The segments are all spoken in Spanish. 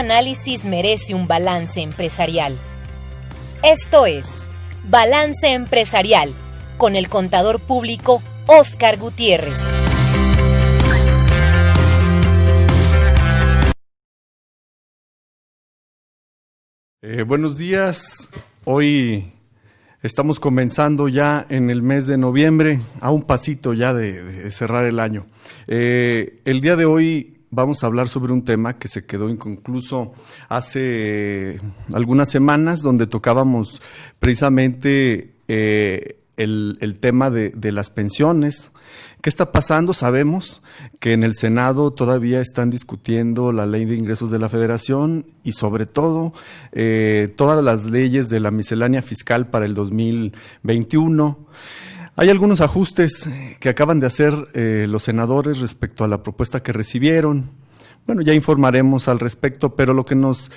análisis merece un balance empresarial. Esto es Balance Empresarial con el contador público Óscar Gutiérrez. Buenos días. Hoy estamos comenzando ya en el mes de noviembre, a un pasito ya de cerrar el año. El día de hoy vamos a hablar sobre un tema que se quedó inconcluso hace algunas semanas, donde tocábamos precisamente el tema de las pensiones. ¿Qué está pasando? Sabemos que en el Senado todavía están discutiendo la Ley de Ingresos de la Federación y sobre todo todas las leyes de la miscelánea fiscal para el 2021. Hay algunos ajustes que acaban de hacer los senadores respecto a la propuesta que recibieron. Bueno, ya informaremos al respecto, pero lo que nos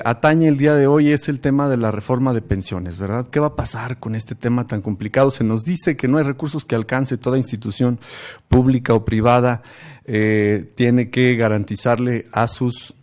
atañe el día de hoy es el tema de la reforma de pensiones, ¿verdad? ¿Qué va a pasar con este tema tan complicado? Se nos dice que no hay recursos que alcance toda institución pública o privada, tiene que garantizarle a sus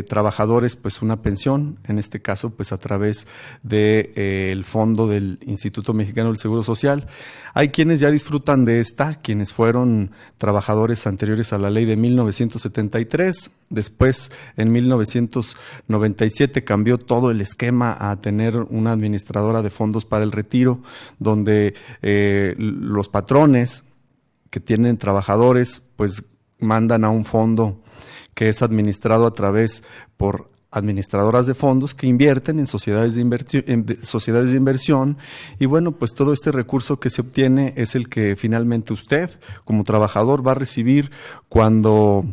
trabajadores pues una pensión, en este caso pues a través del fondo del Instituto Mexicano del Seguro Social. Hay quienes ya disfrutan de quienes fueron trabajadores anteriores a la ley de 1973, después en 1997 cambió todo el esquema a tener una administradora de fondos para el retiro, donde los patrones que tienen trabajadores pues mandan a un fondo que es administrado a través por administradoras de fondos que invierten en sociedades de inversión y bueno, pues todo este recurso que se obtiene es el que finalmente usted como trabajador va a recibir cuando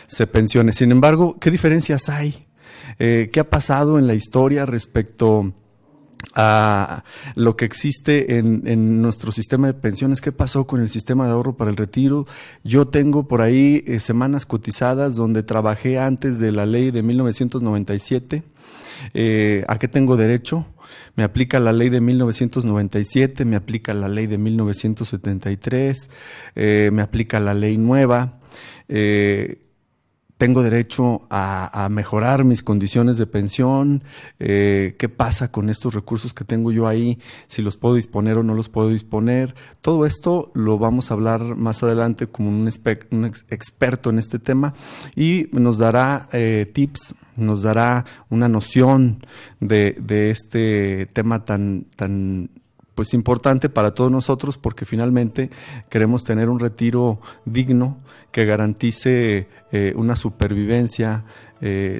se pensione. Sin embargo, ¿qué diferencias hay? ¿Qué ha pasado en la historia respecto a lo que existe en nuestro sistema de pensiones? ¿Qué pasó con el sistema de ahorro para el retiro? Yo tengo por ahí semanas cotizadas donde trabajé antes de la ley de 1997. ¿A qué tengo derecho? Me aplica la ley de 1997, me aplica la ley de 1973, me aplica la ley nueva. Tengo derecho a mejorar mis condiciones de pensión. ¿Qué pasa con estos recursos que tengo yo ahí? Si los puedo disponer o no los puedo disponer. Todo esto lo vamos a hablar más adelante como un experto en este tema y nos dará tips, nos dará una noción de este tema tan pues importante para todos nosotros, porque finalmente queremos tener un retiro digno que garantice una supervivencia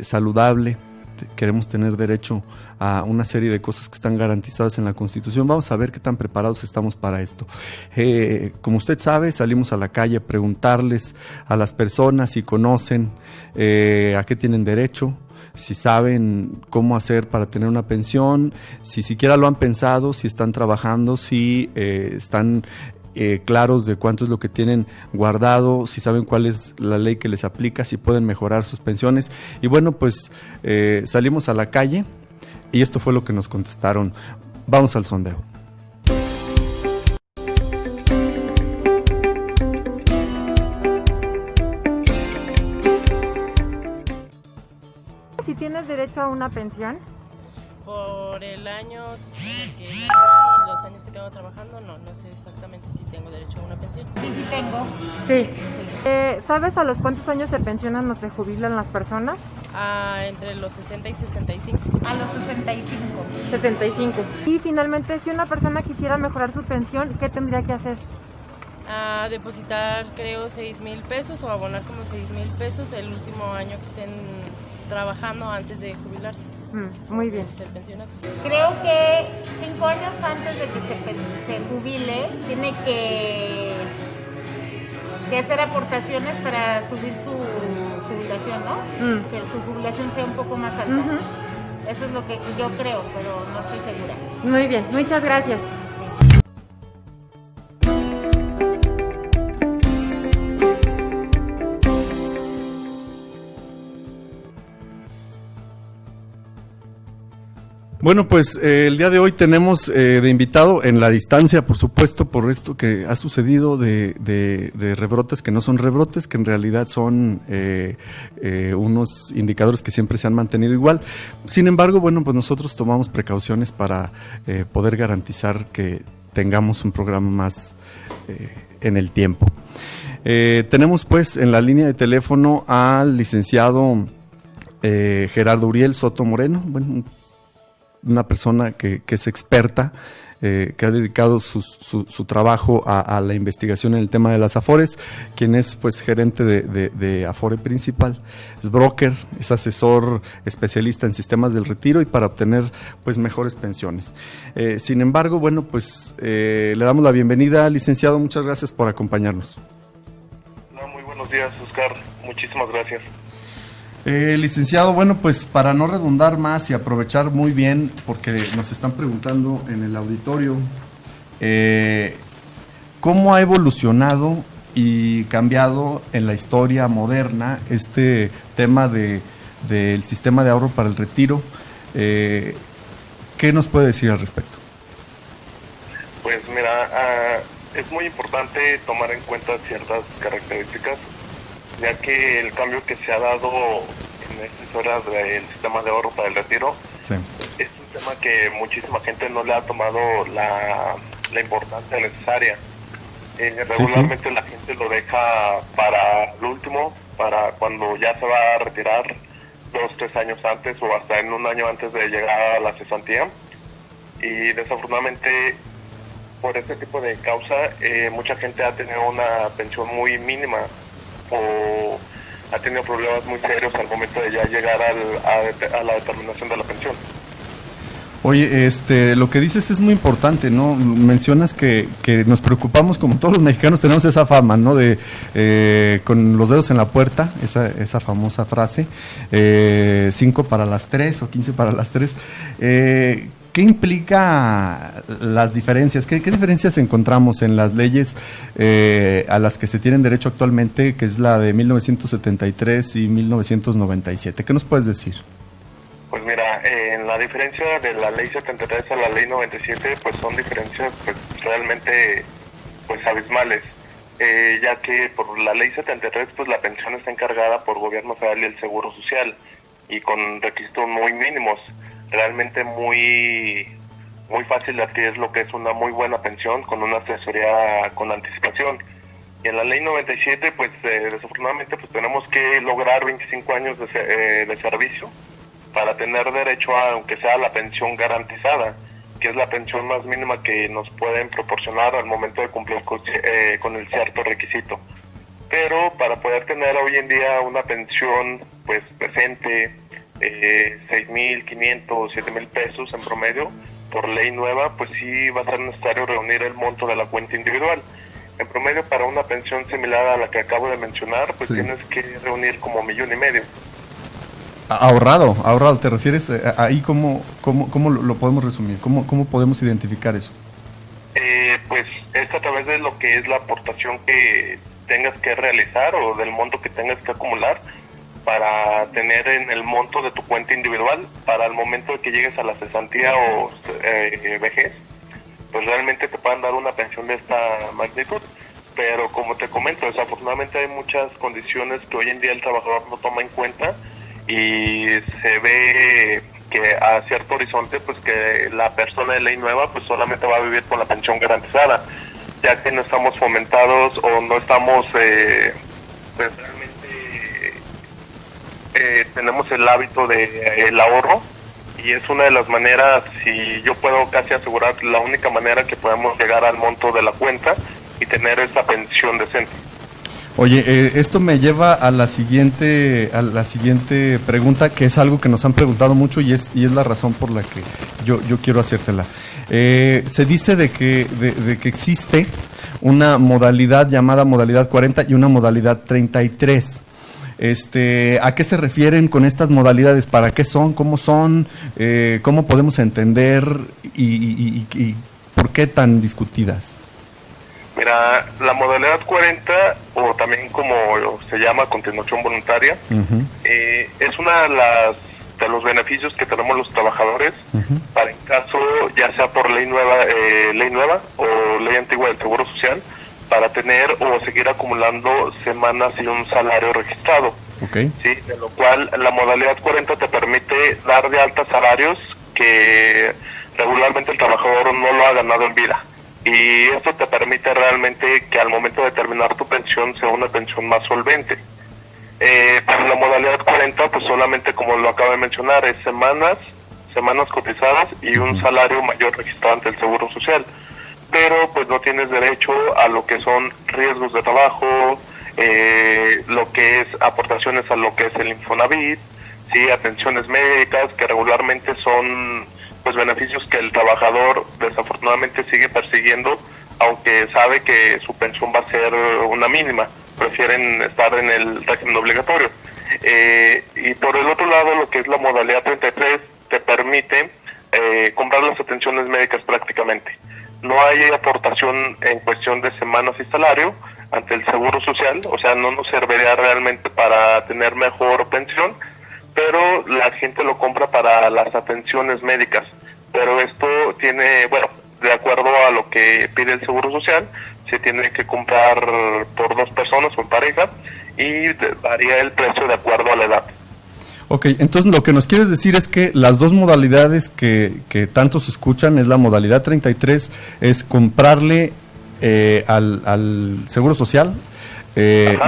saludable. Queremos tener derecho a una serie de cosas que están garantizadas en la Constitución. Vamos a ver qué tan preparados estamos para esto. Como usted sabe, salimos a la calle a preguntarles a las personas si conocen a qué tienen derecho, si saben cómo hacer para tener una pensión, si siquiera lo han pensado, si están trabajando, si están claros de cuánto es lo que tienen guardado, si saben cuál es la ley que les aplica, si pueden mejorar sus pensiones. Y bueno, pues salimos a la calle y esto fue lo que nos contestaron. Vamos al sondeo. Si tienes derecho a una pensión. Por el año que y los años que tengo trabajando, no sé exactamente si tengo derecho a una pensión. Sí tengo. Sí. ¿Sabes a los cuántos años se pensionan o se jubilan las personas? Entre los 60 y 65. A los 65. 65. Y finalmente, si una persona quisiera mejorar su pensión, ¿qué tendría que hacer? Depositar, creo, 6,000 pesos o abonar como 6,000 pesos el último año que estén trabajando antes de jubilarse. Muy bien. Ser pensionados. Creo que 5 años antes de que se jubile, tiene que hacer aportaciones para subir su jubilación, ¿no? Que su jubilación sea un poco más alta. Eso es lo que yo creo, pero no estoy segura. Muy bien, muchas gracias. Bueno, pues el día de hoy tenemos de invitado en la distancia, por supuesto, por esto que ha sucedido de rebrotes que no son rebrotes, que en realidad son unos indicadores que siempre se han mantenido igual. Sin embargo, bueno, pues nosotros tomamos precauciones para poder garantizar que tengamos un programa más en el tiempo. Tenemos pues en la línea de teléfono al licenciado Gerardo Uriel Soto Moreno, bueno, una persona que es experta, que ha dedicado su trabajo a la investigación en el tema de las Afores, quien es pues gerente de Afore Principal, es broker, es asesor especialista en sistemas del retiro y para obtener pues mejores pensiones. Sin embargo, bueno, pues le damos la bienvenida, licenciado, muchas gracias por acompañarnos. Muy buenos días, Oscar, muchísimas gracias. Licenciado, bueno, pues para no redundar más y aprovechar muy bien, porque nos están preguntando en el auditorio, ¿cómo ha evolucionado y cambiado en la historia moderna este tema del sistema de ahorro para el retiro? ¿Qué nos puede decir al respecto? Pues mira, es muy importante tomar en cuenta ciertas características, ya que el cambio que se ha dado en esta historia del sistema de ahorro para el retiro sí. Es un tema que muchísima gente no le ha tomado la importancia necesaria. Regularmente sí. La gente lo deja para el último, para cuando ya se va a retirar 2-3 años antes o hasta en un año antes de llegar a la cesantía. Y desafortunadamente por este tipo de causa mucha gente ha tenido una pensión muy mínima o ha tenido problemas muy serios al momento de ya llegar a la determinación de la pensión. Oye, lo que dices es muy importante, ¿no? Mencionas que nos preocupamos, como todos los mexicanos tenemos esa fama, ¿no? De con los dedos en la puerta, esa famosa frase, 5 para las 3 o 15 para las 3. ¿Qué implica las diferencias? ¿Qué diferencias encontramos en las leyes a las que se tienen derecho actualmente, que es la de 1973 y 1997? ¿Qué nos puedes decir? Pues mira, en la diferencia de la ley 73 a la ley 97, pues son diferencias pues realmente pues abismales, ya que por la ley 73 pues la pensión está encargada por gobierno federal y el Seguro Social y con requisitos muy mínimos. Realmente muy fácil de adquirir lo que es una muy buena pensión con una asesoría con anticipación. Y en la ley 97, pues desafortunadamente pues tenemos que lograr 25 años de servicio para tener derecho a, aunque sea la pensión garantizada, que es la pensión más mínima que nos pueden proporcionar al momento de cumplir con el cierto requisito. Pero para poder tener hoy en día una pensión pues decente, 6,500 o 7,000 pesos en promedio por ley nueva, pues sí va a ser necesario reunir el monto de la cuenta individual. En promedio para una pensión similar a la que acabo de mencionar, pues sí. Tienes que reunir como 1,5 millones. Ahorrado, ¿te refieres ahí? ¿Cómo lo podemos resumir? ¿Cómo podemos identificar eso? Pues es a través de lo que es la aportación que tengas que realizar o del monto que tengas que acumular para tener en el monto de tu cuenta individual para el momento de que llegues a la cesantía o vejez, pues realmente te puedan dar una pensión de esta magnitud. Pero como te comento, desafortunadamente hay muchas condiciones que hoy en día el trabajador no toma en cuenta y se ve que a cierto horizonte pues que la persona de ley nueva pues solamente va a vivir con la pensión garantizada, ya que no estamos fomentados o no estamos pues realmente tenemos el hábito del ahorro y es una de las maneras, si yo puedo casi asegurar, la única manera que podemos llegar al monto de la cuenta y tener esa pensión decente. Oye, esto me lleva a la siguiente pregunta, que es algo que nos han preguntado mucho y es la razón por la que yo quiero hacértela. Se dice de que existe una modalidad llamada modalidad 40 y una modalidad 33. ¿A qué se refieren con estas modalidades? ¿Para qué son? ¿Cómo son? ¿Cómo podemos entender y por qué tan discutidas? Mira, la modalidad 40, o también como se llama continuación voluntaria, es una de las de los beneficios que tenemos los trabajadores para en caso, ya sea por ley nueva o ley antigua del Seguro Social, para tener o seguir acumulando semanas y un salario registrado. Okay. Sí, de lo cual la modalidad 40 te permite dar de alta salarios que regularmente el trabajador no lo ha ganado en vida. Y esto te permite realmente que al momento de terminar tu pensión sea una pensión más solvente. Para la modalidad 40, pues solamente, como lo acabo de mencionar, es semanas cotizadas y un salario mayor registrado ante el Seguro Social. Pero pues no tienes derecho a lo que son riesgos de trabajo, lo que es aportaciones a lo que es el Infonavit, sí, atenciones médicas, que regularmente son pues beneficios que el trabajador desafortunadamente sigue persiguiendo, aunque sabe que su pensión va a ser una mínima. Prefieren estar en el régimen obligatorio. Y por el otro lado, lo que es la modalidad 33 te permite comprar las atenciones médicas prácticamente. No hay aportación en cuestión de semanas y salario ante el Seguro Social, o sea, no nos serviría realmente para tener mejor pensión, pero la gente lo compra para las atenciones médicas. Pero esto tiene, bueno, de acuerdo a lo que pide el Seguro Social, se tiene que comprar por 2 personas o en pareja y varía el precio de acuerdo a la edad. Ok, entonces lo que nos quieres decir es que las dos modalidades que tanto se escuchan es la modalidad 33, es comprarle al Seguro Social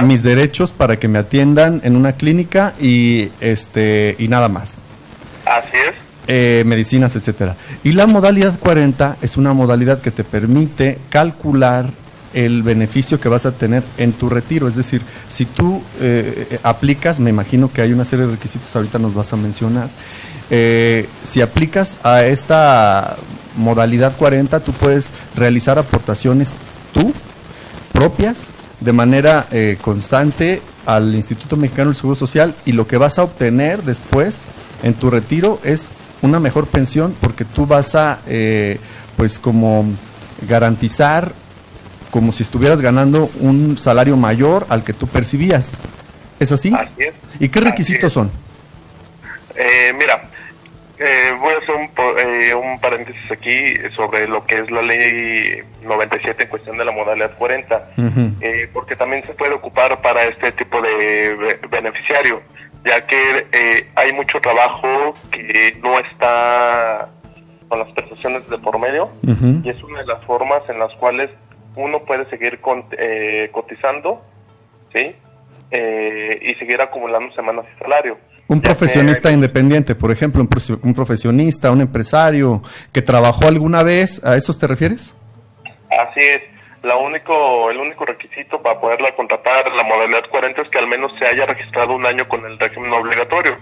mis derechos para que me atiendan en una clínica y nada más. Así es. Medicinas, etcétera. Y la modalidad 40 es una modalidad que te permite calcular el beneficio que vas a tener en tu retiro. Es decir, si tú aplicas, me imagino que hay una serie de requisitos, ahorita nos vas a mencionar, si aplicas a esta modalidad 40, tú puedes realizar aportaciones tú, propias, de manera constante al Instituto Mexicano del Seguro Social, y lo que vas a obtener después en tu retiro es una mejor pensión, porque tú vas a pues como garantizar como si estuvieras ganando un salario mayor al que tú percibías. ¿Es así? Así es. ¿Y qué requisitos son? Mira, voy a hacer un paréntesis aquí sobre lo que es la ley 97 en cuestión de la modalidad 40, porque también se puede ocupar para este tipo de beneficiario, ya que hay mucho trabajo que no está con las prestaciones de por medio, y es una de las formas en las cuales uno puede seguir cotizando, ¿sí? Y seguir acumulando semanas y salario. Un profesionista independiente, por ejemplo, un profesionista, un empresario que trabajó alguna vez, ¿a esos te refieres? Así es. El único requisito para poderla contratar la modalidad 40 es que al menos se haya registrado un año con el régimen obligatorio,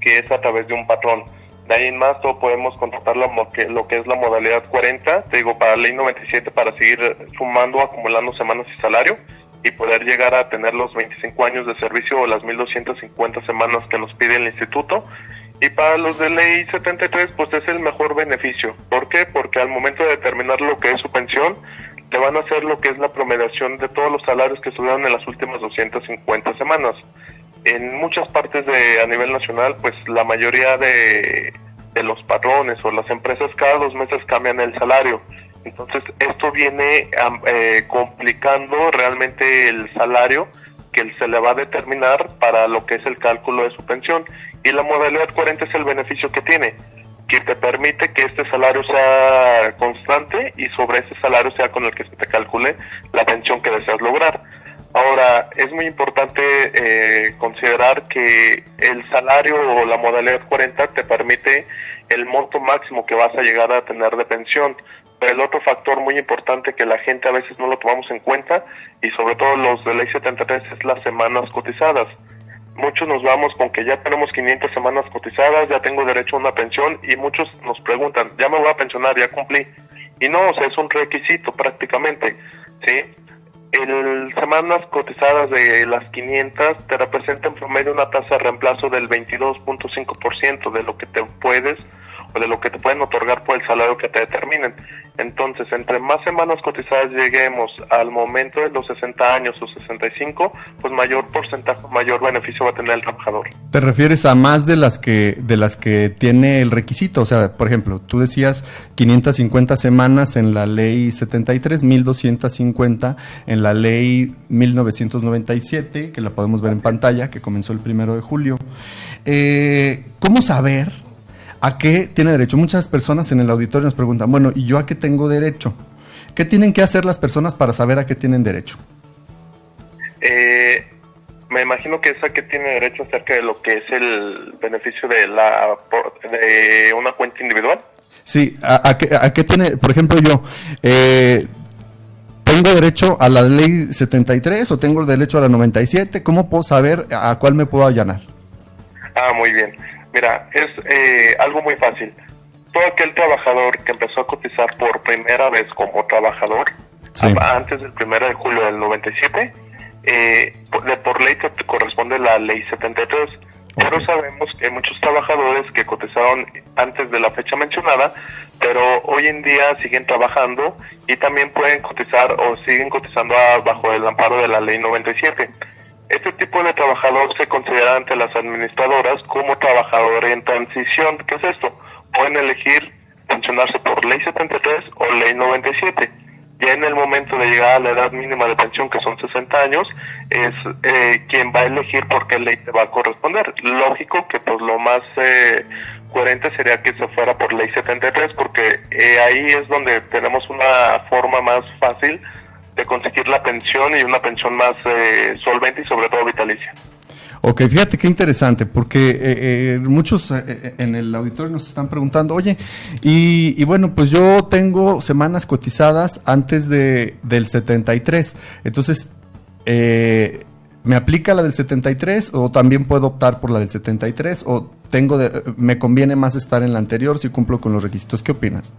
que es a través de un patrón. De ahí en más, todo podemos contratar lo que es la modalidad 40, te digo, para la ley 97, para seguir sumando, acumulando semanas y salario, y poder llegar a tener los 25 años de servicio o las 1,250 semanas que nos pide el instituto. Y para los de ley 73, pues es el mejor beneficio. ¿Por qué? Porque al momento de determinar lo que es su pensión, le van a hacer lo que es la promediación de todos los salarios que estuvieron en las últimas 250 semanas. En muchas partes a nivel nacional, pues la mayoría de los patrones o las empresas cada 2 meses cambian el salario. Entonces esto viene complicando realmente el salario que se le va a determinar para lo que es el cálculo de su pensión. Y la modalidad 40 es el beneficio que tiene, que te permite que este salario sea constante y sobre ese salario sea con el que se te calcule la pensión que deseas lograr. Ahora, es muy importante considerar que el salario o la modalidad 40 te permite el monto máximo que vas a llegar a tener de pensión. Pero el otro factor muy importante que la gente a veces no lo tomamos en cuenta, y sobre todo los de ley 73, es las semanas cotizadas. Muchos nos vamos con que ya tenemos 500 semanas cotizadas, ya tengo derecho a una pensión, y muchos nos preguntan, ya me voy a pensionar, ya cumplí. Y no, o sea, es un requisito prácticamente, ¿sí? El semanas cotizadas de las 500 te representa en promedio una tasa de reemplazo del 22.5% de lo que te puedes de lo que te pueden otorgar por el salario que te determinen. Entonces, entre más semanas cotizadas lleguemos al momento de los 60 años o 65, pues mayor porcentaje, mayor beneficio va a tener el trabajador. ¿Te refieres a más de las que tiene el requisito? O sea, por ejemplo, tú decías 550 semanas en la ley 73, 1250 en la ley 1997, que la podemos ver en pantalla, que comenzó el 1 de julio. ¿Cómo saber a qué tiene derecho? Muchas personas en el auditorio nos preguntan, bueno, ¿y yo a qué tengo derecho? ¿Qué tienen que hacer las personas para saber a qué tienen derecho? Me imagino que esa que tiene derecho acerca de lo que es el beneficio de una cuenta individual. Sí, ¿a qué tiene? Por ejemplo, yo ¿tengo derecho a la ley 73 o tengo el derecho a la 97? ¿Cómo puedo saber a cuál me puedo allanar? Muy bien. Mira, es algo muy fácil. Todo aquel trabajador que empezó a cotizar por primera vez como trabajador, sí, antes del 1 de julio del 97, por ley te corresponde la ley 73. Pero sabemos que hay muchos trabajadores que cotizaron antes de la fecha mencionada, pero hoy en día siguen trabajando y también pueden cotizar o siguen cotizando bajo el amparo de la ley 97. Este tipo de trabajador se considera ante las administradoras como trabajador en transición. ¿Qué es esto? Pueden elegir pensionarse por ley 73 o ley 97. Ya en el momento de llegar a la edad mínima de pensión, que son 60 años, es quien va a elegir por qué ley te va a corresponder. Lógico que pues lo más coherente sería que se fuera por ley 73, porque ahí es donde tenemos una forma más fácil de conseguir la pensión y una pensión más solvente y sobre todo vitalicia. Ok, fíjate qué interesante, porque muchos en el auditorio nos están preguntando, oye, y bueno, pues yo tengo semanas cotizadas antes del 73, entonces, ¿me aplica la del 73 o también puedo optar por la del 73 o me conviene más estar en la anterior si cumplo con los requisitos? ¿Qué opinas?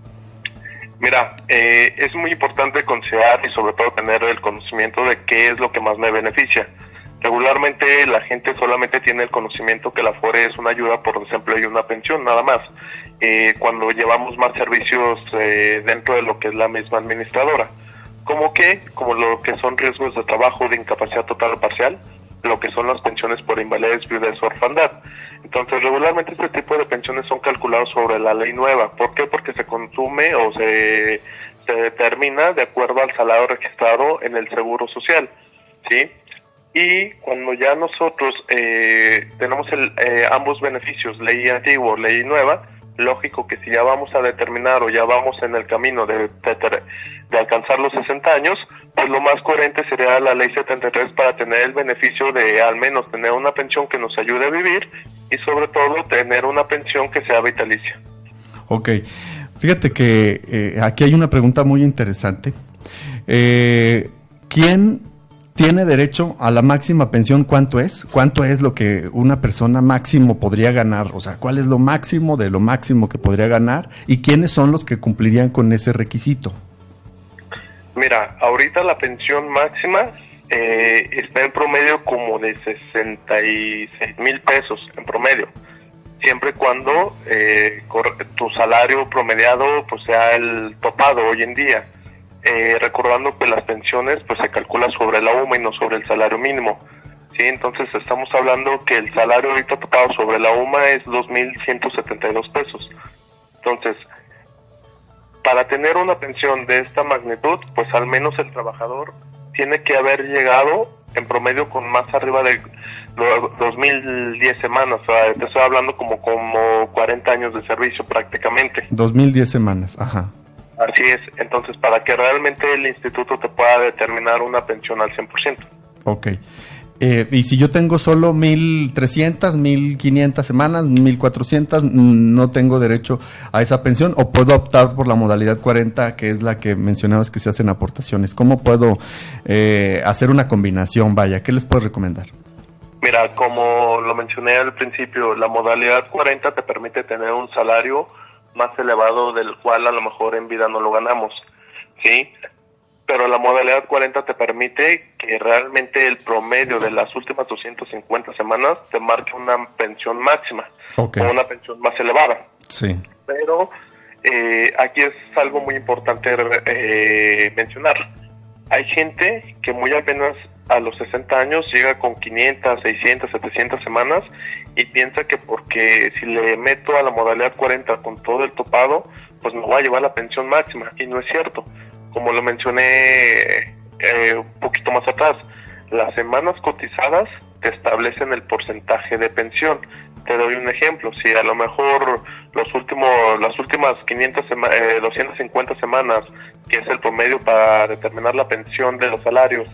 Mira, es muy importante considerar y sobre todo tener el conocimiento de qué es lo que más me beneficia. Regularmente la gente solamente tiene el conocimiento que la Afore es una ayuda por desempleo y una pensión, nada más. Cuando llevamos más servicios dentro de lo que es la misma administradora. Como lo que son riesgos de trabajo, de incapacidad total o parcial, lo que son las pensiones por invalidez, viudez o orfandad. Entonces, regularmente este tipo de pensiones son calculados sobre la ley nueva. ¿Por qué? Porque se consume o se determina de acuerdo al salario registrado en el Seguro Social, ¿sí? Y cuando ya nosotros tenemos ambos beneficios, ley antigua o ley nueva, lógico que si ya vamos a determinar o ya vamos en el camino de alcanzar los 60 años, pues lo más coherente sería la ley 73 para tener el beneficio de al menos tener una pensión que nos ayude a vivir y sobre todo tener una pensión que sea vitalicia. Ok, fíjate que aquí hay una pregunta muy interesante. ¿Quién tiene derecho a la máxima pensión? ¿Cuánto es? ¿Cuánto es lo que una persona máximo podría ganar? O sea, ¿cuál es lo máximo de lo máximo que podría ganar? ¿Y quiénes son los que cumplirían con ese requisito? Mira, ahorita la pensión máxima está en promedio como de 66,000 pesos en promedio, siempre y cuando tu salario promediado pues sea el topado hoy en día. Recordando que las pensiones pues se calcula sobre la UMA y no sobre el salario mínimo, ¿sí? Entonces estamos hablando que el salario ahorita topado sobre la UMA es 2,172 pesos. Entonces, para tener una pensión de esta magnitud, pues al menos el trabajador tiene que haber llegado en promedio con más arriba de 2,010 semanas. O sea, te estoy hablando como 40 años de servicio prácticamente. 2,010 semanas, ajá. Así es, entonces para que realmente el instituto te pueda determinar una pensión al 100%. Ok, y si yo tengo solo 1,300, 1,500 semanas, 1,400, ¿no tengo derecho a esa pensión o puedo optar por la modalidad 40, que es la que mencionabas que se hacen aportaciones? ¿Cómo puedo hacer una combinación? Vaya, ¿qué les puedo recomendar? Mira, como lo mencioné al principio, la modalidad 40 te permite tener un salario más elevado del cual a lo mejor en vida no lo ganamos, ¿sí? Pero la modalidad 40 te permite que realmente el promedio de las últimas 250 semanas te marque una pensión máxima, okay, o una pensión más elevada. Sí. Pero aquí es algo muy importante mencionar. Hay gente que muy apenas a los 60 años llega con 500, 600, 700 semanas y piensa que porque si le meto a la modalidad 40 con todo el topado, pues me voy a llevar la pensión máxima, y no es cierto. Como lo mencioné un poquito más atrás, las semanas cotizadas te establecen el porcentaje de pensión. Te doy un ejemplo: si a lo mejor las últimas 250 semanas, que es el promedio para determinar la pensión de los salarios,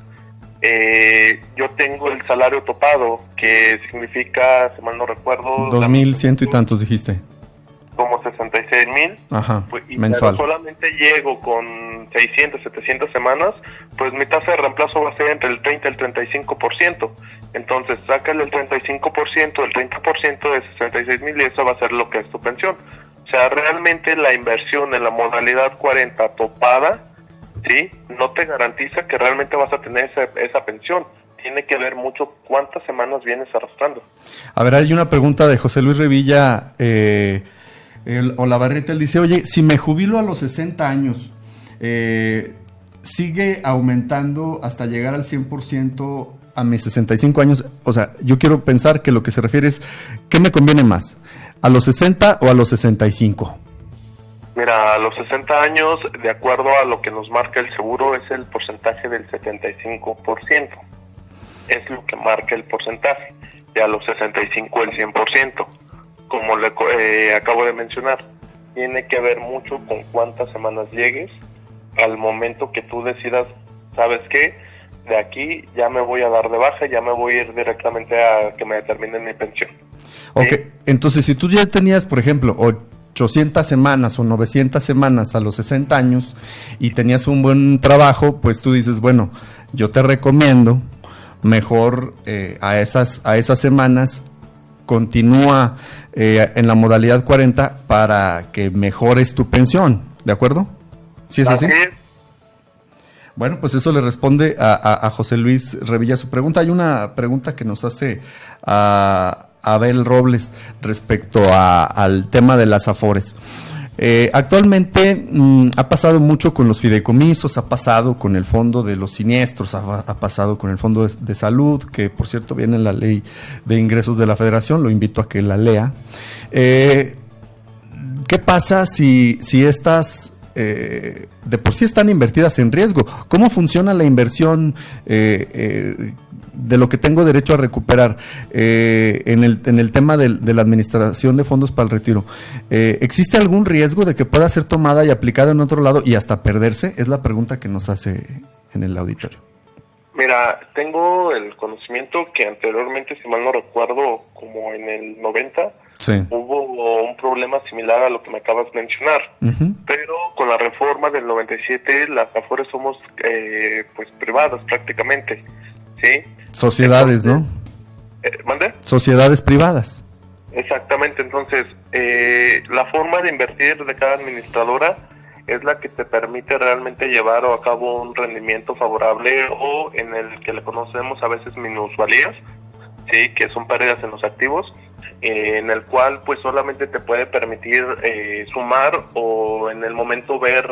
yo tengo el salario topado, que significa, si mal no recuerdo, 2,100 y tantos dijiste. Como 66,000. Ajá, pues, y mensual. pero solamente llego con 600, 700 semanas, pues mi tasa de reemplazo va a ser entre el 30 y el 35%. Entonces, sácale el 35%, el 30% de 66,000 y eso va a ser lo que es tu pensión. O sea, realmente la inversión en la modalidad 40 topada, ¿sí?, no te garantiza que realmente vas a tener esa pensión. Tiene que ver mucho cuántas semanas vienes arrastrando. A ver, hay una pregunta de José Luis Revilla Olavarrieta. Él dice, oye, si me jubilo a los 60 años, ¿sigue aumentando hasta llegar al 100% a mis 65 años? O sea, yo quiero pensar que lo que se refiere es, ¿qué me conviene más? ¿A los 60 o a los 65? Mira, a los 60 años, de acuerdo a lo que nos marca el seguro, es el porcentaje del 75%. Es lo que marca el porcentaje. Y a los 65 el 100%. Como le acabo de mencionar, tiene que ver mucho con cuántas semanas llegues al momento que tú decidas, ¿sabes qué? De aquí ya me voy a dar de baja, ya me voy a ir directamente a que me determinen mi pensión. Ok, ¿Sí? entonces si tú ya tenías, por ejemplo, 800 semanas o 900 semanas a los 60 años y tenías un buen trabajo, pues tú dices, bueno, yo te recomiendo mejor a esas semanas continúa en la modalidad 40 para que mejores tu pensión, ¿de acuerdo? ¿Sí es así? Bueno, pues eso le responde a José Luis Revilla su pregunta. Hay una pregunta que nos hace Abel Robles respecto al tema de las afores. Actualmente ha pasado mucho con los fideicomisos, ha pasado con el fondo de los siniestros, ha pasado con el fondo de salud, que por cierto viene en la ley de ingresos de la Federación, lo invito a que la lea. ¿Qué pasa si estas de por sí están invertidas en riesgo? ¿Cómo funciona la inversión de lo que tengo derecho a recuperar en el tema de la administración de fondos para el retiro? ¿Existe algún riesgo de que pueda ser tomada y aplicada en otro lado y hasta perderse? Es la pregunta que nos hace en el auditorio. Mira, tengo el conocimiento que anteriormente, si mal no recuerdo, como en el 90, sí, hubo un problema similar a lo que me acabas de mencionar. Uh-huh. Pero con la reforma del 97, las afores somos pues privadas prácticamente, ¿sí? Sociedades, entonces, ¿no? ¿Mande? Sociedades privadas. Exactamente, entonces la forma de invertir de cada administradora es la que te permite realmente llevar a cabo un rendimiento favorable o en el que le conocemos a veces minusvalías, ¿sí?, que son pérdidas en los activos, en el cual pues solamente te puede permitir sumar o en el momento ver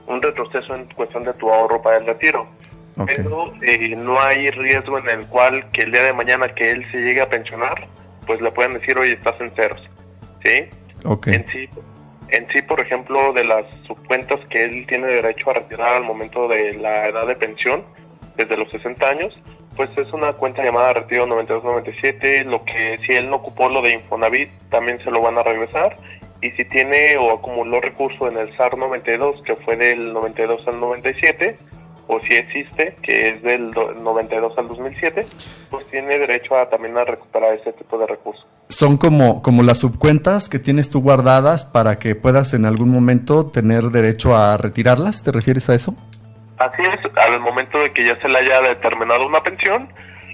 un retroceso en cuestión de tu ahorro para el retiro. Okay. Pero no hay riesgo en el cual que el día de mañana que él se llegue a pensionar, pues le pueden decir, oye, estás en ceros, ¿sí? Okay. En sí, por ejemplo, de las subcuentas que él tiene derecho a retirar al momento de la edad de pensión, desde los 60 años, pues es una cuenta llamada Retiro 92-97, lo que si él no ocupó lo de Infonavit, también se lo van a regresar, y si tiene o acumuló recurso en el SAR 92, que fue del 92 al 97, o si existe, que es del 92 al 2007, pues tiene derecho también a recuperar ese tipo de recursos. Son como las subcuentas que tienes tú guardadas para que puedas en algún momento tener derecho a retirarlas, ¿te refieres a eso? Así es, al momento de que ya se le haya determinado una pensión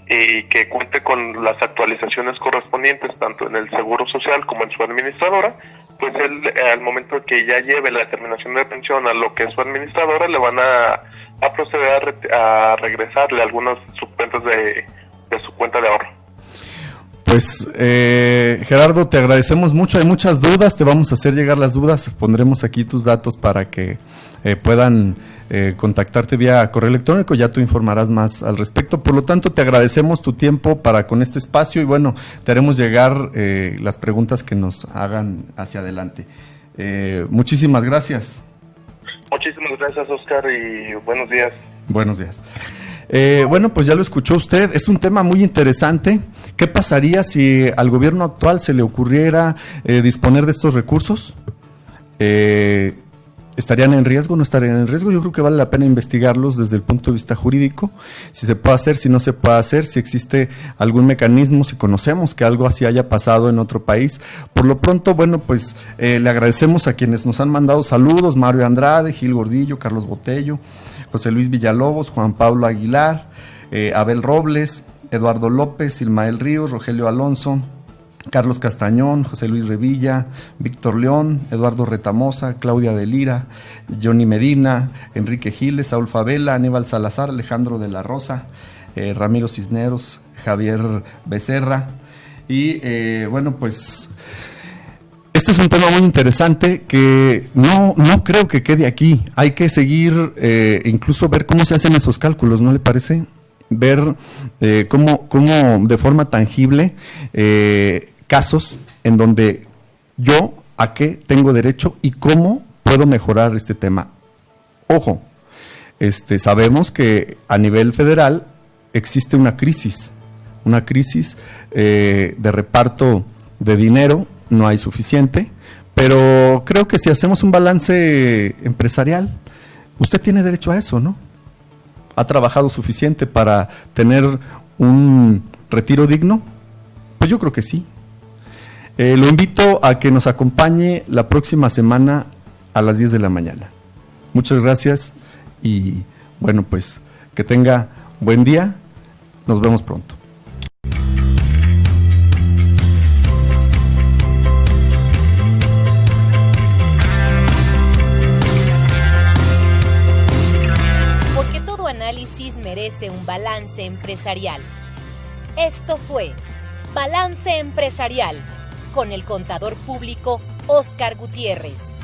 y que cuente con las actualizaciones correspondientes tanto en el Seguro Social como en su administradora, pues él al momento de que ya lleve la determinación de pensión a lo que es su administradora, le van a proceder a regresarle algunas subcuentas de su cuenta de ahorro. pues Gerardo, te agradecemos mucho. Hay muchas dudas, te vamos a hacer llegar las dudas. Pondremos aquí tus datos para que puedan contactarte vía correo electrónico. Ya tú informarás más al respecto. Por lo tanto, te agradecemos tu tiempo para con este espacio y bueno, te haremos llegar las preguntas que nos hagan hacia adelante. Muchísimas gracias. Muchísimas gracias, Oscar, y buenos días. Buenos días. Bueno, pues ya lo escuchó usted, es un tema muy interesante. ¿Qué pasaría si al gobierno actual se le ocurriera disponer de estos recursos? ¿Estarían en riesgo o no estarían en riesgo? Yo creo que vale la pena investigarlos desde el punto de vista jurídico, si se puede hacer, si no se puede hacer, si existe algún mecanismo, si conocemos que algo así haya pasado en otro país. Por lo pronto, bueno, pues le agradecemos a quienes nos han mandado saludos: Mario Andrade, Gil Gordillo, Carlos Botello, José Luis Villalobos, Juan Pablo Aguilar, Abel Robles, Eduardo López, Ismael Ríos, Rogelio Alonso, Carlos Castañón, José Luis Revilla, Víctor León, Eduardo Retamosa, Claudia de Lira, Johnny Medina, Enrique Giles, Saúl Favela, Aníbal Salazar, Alejandro de la Rosa, Ramiro Cisneros, Javier Becerra. Y bueno, pues este es un tema muy interesante que no creo que quede aquí. Hay que seguir, incluso ver cómo se hacen esos cálculos, ¿no le parece? Ver cómo de forma tangible casos en donde yo a qué tengo derecho y cómo puedo mejorar este tema. Ojo, sabemos que a nivel federal existe una crisis de reparto de dinero, no hay suficiente, pero creo que si hacemos un balance empresarial, usted tiene derecho a eso, ¿no? ¿Ha trabajado suficiente para tener un retiro digno? Pues yo creo que sí. Lo invito a que nos acompañe la próxima semana a las 10 de la mañana. Muchas gracias y bueno, pues que tenga buen día. Nos vemos pronto. Porque todo análisis merece un balance empresarial. Esto fue Balance Empresarial con el contador público Óscar Gutiérrez.